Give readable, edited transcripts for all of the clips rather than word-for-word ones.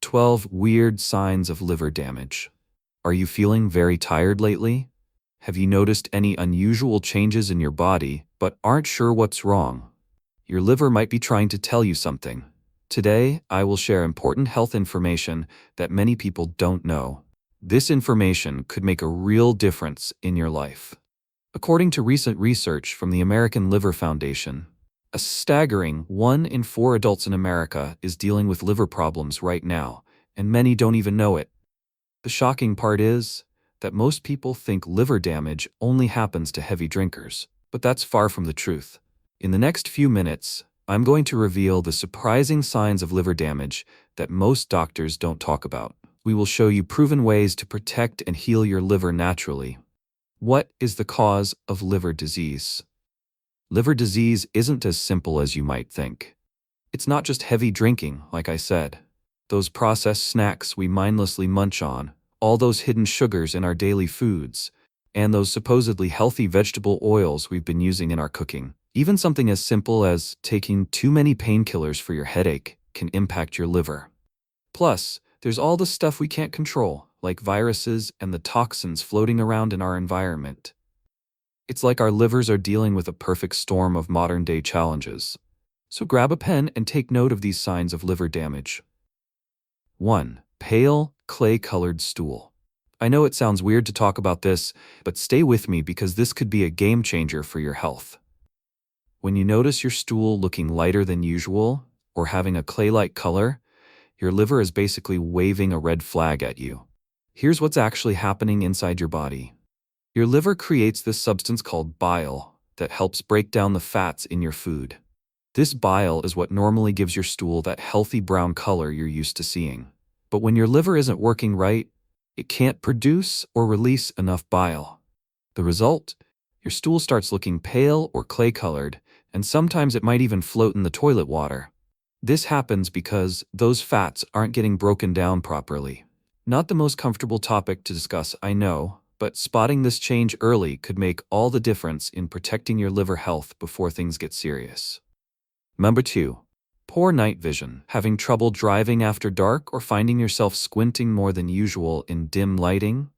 12 Weird Signs of Liver Damage. Are you feeling very tired lately? Have you noticed any unusual changes in your body but aren't sure what's wrong? Your liver might be trying to tell you something. Today, I will share important health information that many people don't know. This information could make a real difference in your life. According to recent research from the American Liver Foundation, a staggering 1 in 4 adults in America is dealing with liver problems right now, and many don't even know it. The shocking part is that most people think liver damage only happens to heavy drinkers, but that's far from the truth. In the next few minutes, I'm going to reveal the surprising signs of liver damage that most doctors don't talk about. We will show you proven ways to protect and heal your liver naturally. What is the cause of liver disease? Liver disease isn't as simple as you might think. It's not just heavy drinking, like I said. Those processed snacks we mindlessly munch on, all those hidden sugars in our daily foods, and those supposedly healthy vegetable oils we've been using in our cooking. Even something as simple as taking too many painkillers for your headache can impact your liver. Plus, there's all the stuff we can't control, like viruses and the toxins floating around in our environment. It's like our livers are dealing with a perfect storm of modern-day challenges. So grab a pen and take note of these signs of liver damage. 1. Pale, clay-colored stool. I know it sounds weird to talk about this, but stay with me because this could be a game changer for your health. When you notice your stool looking lighter than usual or having a clay-like color, your liver is basically waving a red flag at you. Here's what's actually happening inside your body. Your liver creates this substance called bile that helps break down the fats in your food. This bile is what normally gives your stool that healthy brown color you're used to seeing. But when your liver isn't working right, it can't produce or release enough bile. The result? Your stool starts looking pale or clay-colored, and sometimes it might even float in the toilet water. This happens because those fats aren't getting broken down properly. Not the most comfortable topic to discuss, I know, but spotting this change early could make all the difference in protecting your liver health before things get serious. Number 2. Poor night vision. Having trouble driving after dark or finding yourself squinting more than usual in dim lighting?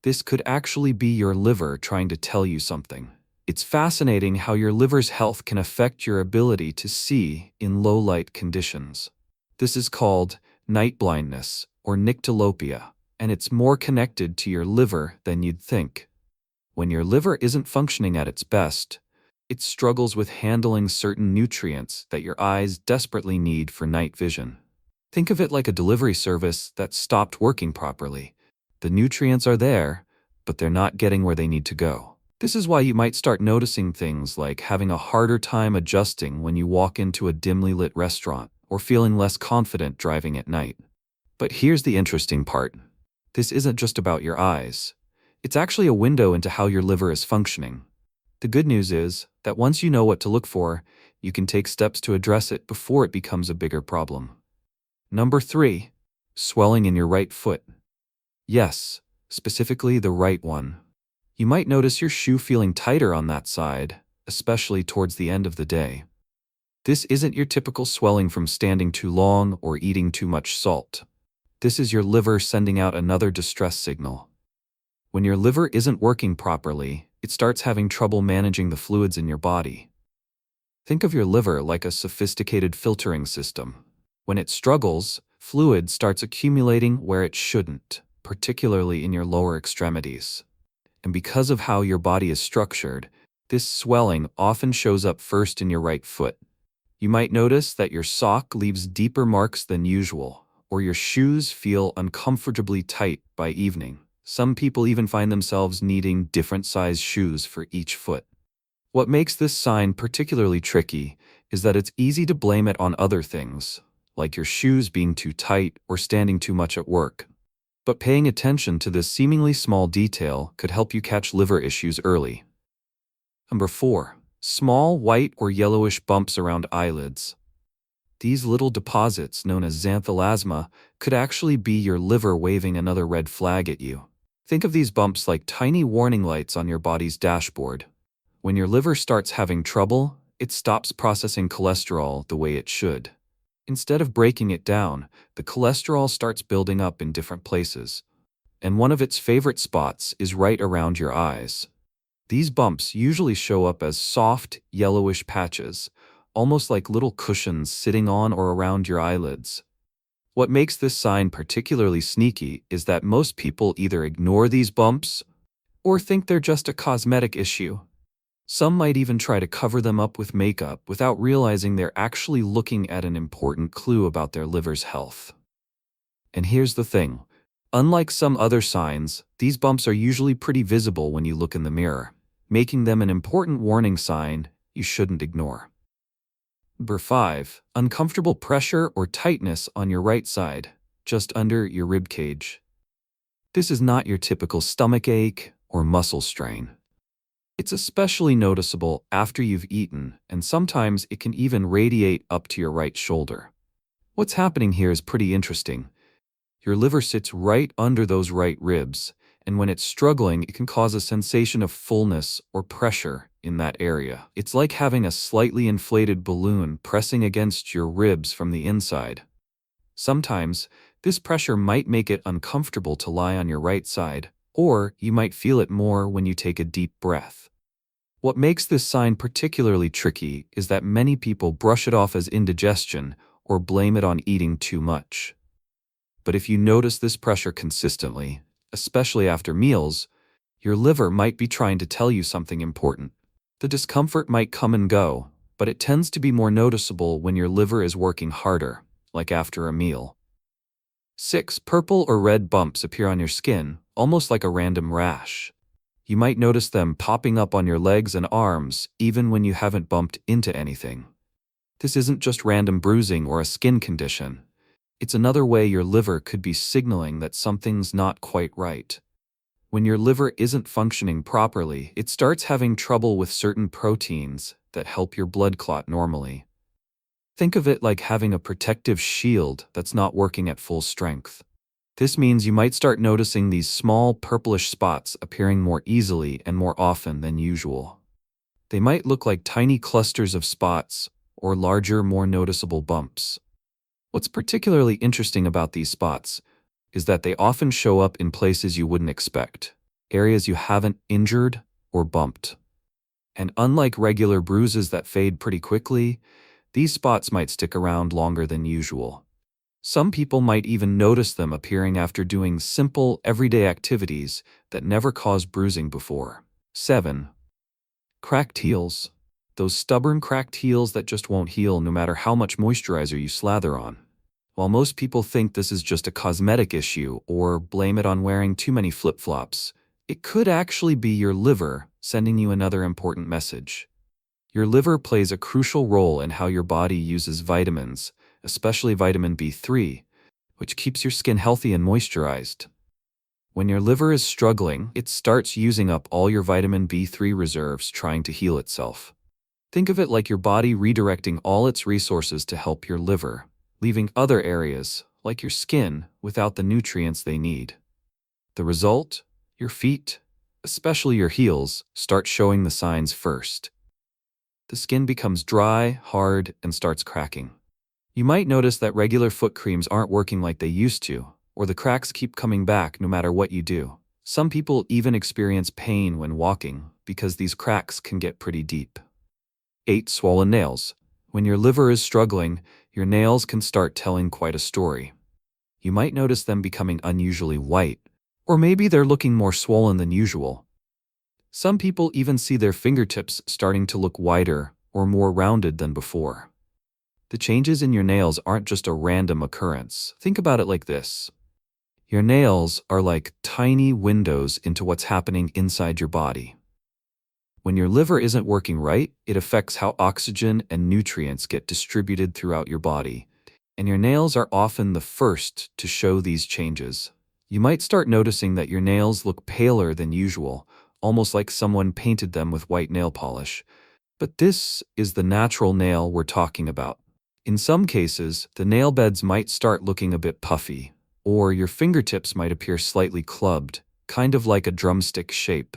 This could actually be your liver trying to tell you something. It's fascinating how your liver's health can affect your ability to see in low-light conditions. This is called night blindness or nyctalopia, and it's more connected to your liver than you'd think. When your liver isn't functioning at its best, it struggles with handling certain nutrients that your eyes desperately need for night vision. Think of it like a delivery service that stopped working properly. The nutrients are there, but they're not getting where they need to go. This is why you might start noticing things like having a harder time adjusting when you walk into a dimly lit restaurant or feeling less confident driving at night. But here's the interesting part. This isn't just about your eyes. It's actually a window into how your liver is functioning. The good news is that once you know what to look for, you can take steps to address it before it becomes a bigger problem. Number 3. Swelling in your right foot. Yes, specifically the right one. You might notice your shoe feeling tighter on that side, especially towards the end of the day. This isn't your typical swelling from standing too long or eating too much salt. This is your liver sending out another distress signal. When your liver isn't working properly, it starts having trouble managing the fluids in your body. Think of your liver like a sophisticated filtering system. When it struggles, fluid starts accumulating where it shouldn't, particularly in your lower extremities. And because of how your body is structured, this swelling often shows up first in your right foot. You might notice that your sock leaves deeper marks than usual, or your shoes feel uncomfortably tight by evening. Some people even find themselves needing different size shoes for each foot. What makes this sign particularly tricky is that it's easy to blame it on other things, like your shoes being too tight or standing too much at work. But paying attention to this seemingly small detail could help you catch liver issues early. Number 4. Small white or yellowish bumps around eyelids. These little deposits, known as xanthelasma, could actually be your liver waving another red flag at you. Think of these bumps like tiny warning lights on your body's dashboard. When your liver starts having trouble, it stops processing cholesterol the way it should. Instead of breaking it down, the cholesterol starts building up in different places. And one of its favorite spots is right around your eyes. These bumps usually show up as soft, yellowish patches, almost like little cushions sitting on or around your eyelids. What makes this sign particularly sneaky is that most people either ignore these bumps or think they're just a cosmetic issue. Some might even try to cover them up with makeup without realizing they're actually looking at an important clue about their liver's health. And here's the thing. Unlike some other signs, these bumps are usually pretty visible when you look in the mirror, making them an important warning sign you shouldn't ignore. Number 5. Uncomfortable pressure or tightness on your right side, just under your rib cage. This is not your typical stomach ache or muscle strain. It's especially noticeable after you've eaten, and sometimes it can even radiate up to your right shoulder. What's happening here is pretty interesting. Your liver sits right under those right ribs, and when it's struggling, it can cause a sensation of fullness or pressure in that area. It's like having a slightly inflated balloon pressing against your ribs from the inside. Sometimes, this pressure might make it uncomfortable to lie on your right side, or you might feel it more when you take a deep breath. What makes this sign particularly tricky is that many people brush it off as indigestion or blame it on eating too much. But if you notice this pressure consistently, especially after meals, your liver might be trying to tell you something important. The discomfort might come and go, but it tends to be more noticeable when your liver is working harder, like after a meal. 6. Purple or red bumps appear on your skin, almost like a random rash. You might notice them popping up on your legs and arms, even when you haven't bumped into anything. This isn't just random bruising or a skin condition. It's another way your liver could be signaling that something's not quite right. When your liver isn't functioning properly, it starts having trouble with certain proteins that help your blood clot normally. Think of it like having a protective shield that's not working at full strength. This means you might start noticing these small purplish spots appearing more easily and more often than usual. They might look like tiny clusters of spots or larger, more noticeable bumps. What's particularly interesting about these spots is that they often show up in places you wouldn't expect, areas you haven't injured or bumped. And unlike regular bruises that fade pretty quickly, these spots might stick around longer than usual. Some people might even notice them appearing after doing simple, everyday activities that never caused bruising before. 7. Cracked heels. Those stubborn cracked heels that just won't heal no matter how much moisturizer you slather on. While most people think this is just a cosmetic issue or blame it on wearing too many flip-flops, it could actually be your liver sending you another important message. Your liver plays a crucial role in how your body uses vitamins, especially vitamin B3, which keeps your skin healthy and moisturized. When your liver is struggling, it starts using up all your vitamin B3 reserves trying to heal itself. Think of it like your body redirecting all its resources to help your liver, leaving other areas, like your skin, without the nutrients they need. The result? Your feet, especially your heels, start showing the signs first. The skin becomes dry, hard, and starts cracking. You might notice that regular foot creams aren't working like they used to, or the cracks keep coming back no matter what you do. Some people even experience pain when walking because these cracks can get pretty deep. 8. Swollen nails. When your liver is struggling, your nails can start telling quite a story. You might notice them becoming unusually white, or maybe they're looking more swollen than usual. Some people even see their fingertips starting to look wider or more rounded than before. The changes in your nails aren't just a random occurrence. Think about it like this. Your nails are like tiny windows into what's happening inside your body. When your liver isn't working right, it affects how oxygen and nutrients get distributed throughout your body, and your nails are often the first to show these changes. You might start noticing that your nails look paler than usual, almost like someone painted them with white nail polish. But this is the natural nail we're talking about. In some cases, the nail beds might start looking a bit puffy, or your fingertips might appear slightly clubbed, kind of like a drumstick shape.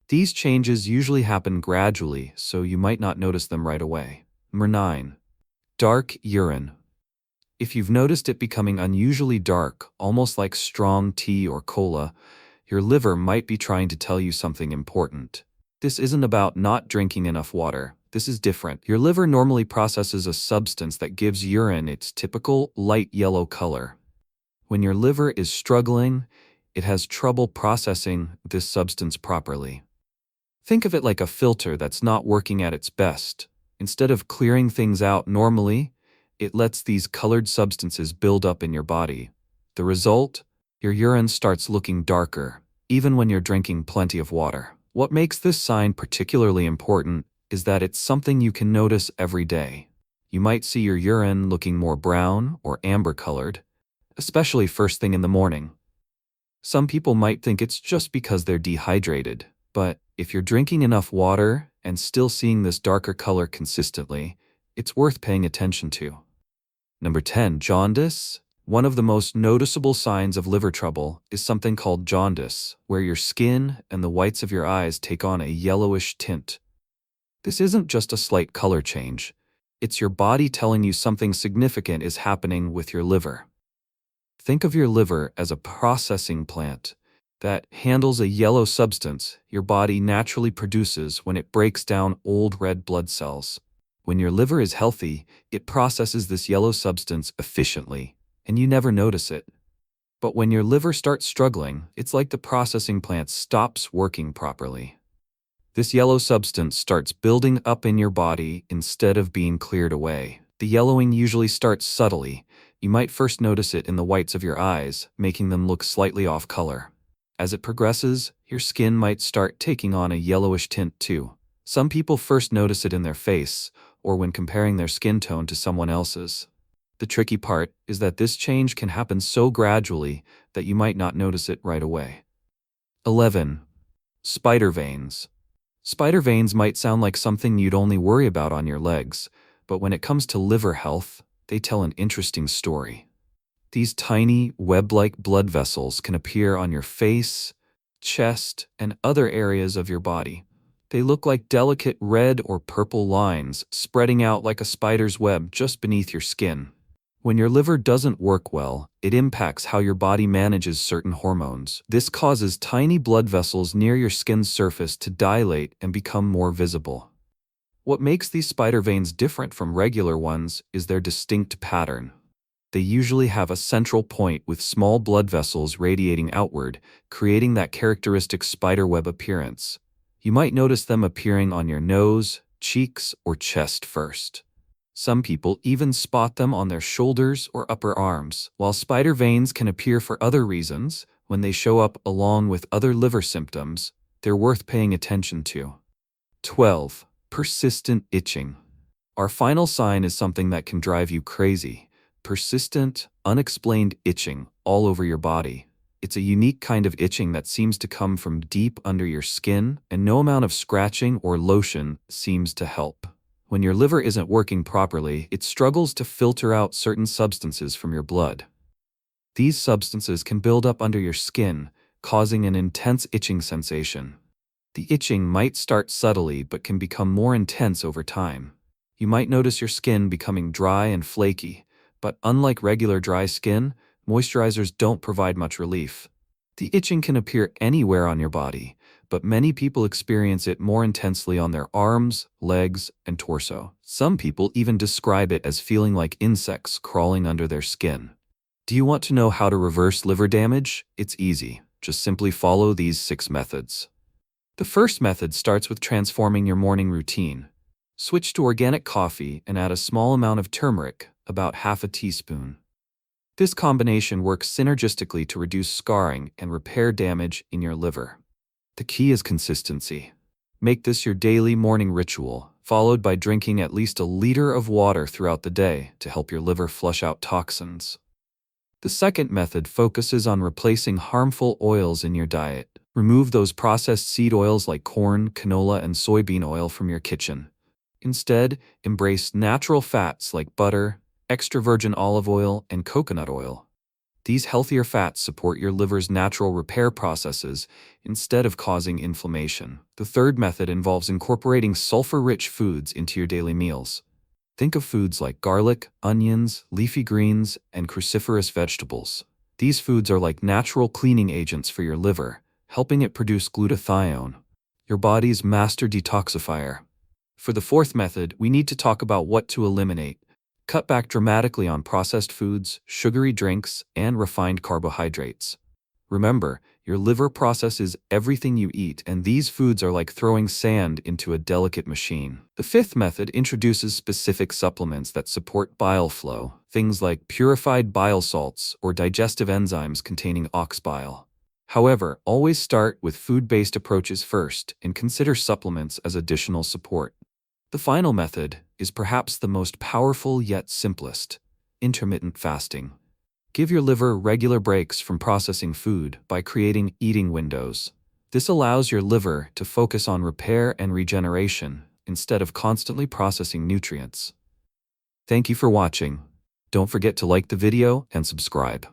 These changes usually happen gradually, so you might not notice them right away. Number 9. Dark urine. If you've noticed it becoming unusually dark, almost like strong tea or cola, your liver might be trying to tell you something important. This isn't about not drinking enough water. This is different. Your liver normally processes a substance that gives urine its typical light yellow color. When your liver is struggling, it has trouble processing this substance properly. Think of it like a filter that's not working at its best. Instead of clearing things out normally, it lets these colored substances build up in your body. The result? Your urine starts looking darker, even when you're drinking plenty of water. What makes this sign particularly important is that it's something you can notice every day. You might see your urine looking more brown or amber colored, especially first thing in the morning. Some people might think it's just because they're dehydrated, but if you're drinking enough water and still seeing this darker color consistently, it's worth paying attention to. Number 10, jaundice. One of the most noticeable signs of liver trouble is something called jaundice, where your skin and the whites of your eyes take on a yellowish tint. This isn't just a slight color change. It's your body telling you something significant is happening with your liver. Think of your liver as a processing plant that handles a yellow substance your body naturally produces when it breaks down old red blood cells. When your liver is healthy, it processes this yellow substance efficiently, and you never notice it. But when your liver starts struggling, it's like the processing plant stops working properly. This yellow substance starts building up in your body instead of being cleared away. The yellowing usually starts subtly. You might first notice it in the whites of your eyes, making them look slightly off color. As it progresses, your skin might start taking on a yellowish tint too. Some people first notice it in their face, or when comparing their skin tone to someone else's. The tricky part is that this change can happen so gradually that you might not notice it right away. 11. Spider veins. Spider veins might sound like something you'd only worry about on your legs, but when it comes to liver health, they tell an interesting story. These tiny, web-like blood vessels can appear on your face, chest, and other areas of your body. They look like delicate red or purple lines spreading out like a spider's web just beneath your skin. When your liver doesn't work well, it impacts how your body manages certain hormones. This causes tiny blood vessels near your skin's surface to dilate and become more visible. What makes these spider veins different from regular ones is their distinct pattern. They usually have a central point with small blood vessels radiating outward, creating that characteristic spiderweb appearance. You might notice them appearing on your nose, cheeks, or chest first. Some people even spot them on their shoulders or upper arms. While spider veins can appear for other reasons, when they show up along with other liver symptoms, they're worth paying attention to. 12. Persistent itching. Our final sign is something that can drive you crazy. Persistent, unexplained itching all over your body. It's a unique kind of itching that seems to come from deep under your skin, and no amount of scratching or lotion seems to help. When your liver isn't working properly, it struggles to filter out certain substances from your blood. These substances can build up under your skin, causing an intense itching sensation. The itching might start subtly but can become more intense over time. You might notice your skin becoming dry and flaky, but unlike regular dry skin, moisturizers don't provide much relief. The itching can appear anywhere on your body, but many people experience it more intensely on their arms, legs, and torso. Some people even describe it as feeling like insects crawling under their skin. Do you want to know how to reverse liver damage? It's easy. Just simply follow these 6 methods. The first method starts with transforming your morning routine. Switch to organic coffee and add a small amount of turmeric, about half a teaspoon. This combination works synergistically to reduce scarring and repair damage in your liver. The key is consistency. Make this your daily morning ritual, followed by drinking at least a liter of water throughout the day to help your liver flush out toxins. The second method focuses on replacing harmful oils in your diet. Remove those processed seed oils like corn, canola, and soybean oil from your kitchen. Instead, embrace natural fats like butter, extra virgin olive oil, and coconut oil. These healthier fats support your liver's natural repair processes instead of causing inflammation. The third method involves incorporating sulfur-rich foods into your daily meals. Think of foods like garlic, onions, leafy greens, and cruciferous vegetables. These foods are like natural cleaning agents for your liver, helping it produce glutathione, your body's master detoxifier. For the fourth method, we need to talk about what to eliminate. Cut back dramatically on processed foods, sugary drinks, and refined carbohydrates. Remember, your liver processes everything you eat, and these foods are like throwing sand into a delicate machine. The fifth method introduces specific supplements that support bile flow, things like purified bile salts or digestive enzymes containing ox bile. However, always start with food-based approaches first and consider supplements as additional support. The final method is perhaps the most powerful yet simplest: intermittent fasting. Give your liver regular breaks from processing food by creating eating windows. This allows your liver to focus on repair and regeneration instead of constantly processing nutrients. Thank you for watching. Don't forget to like the video and subscribe.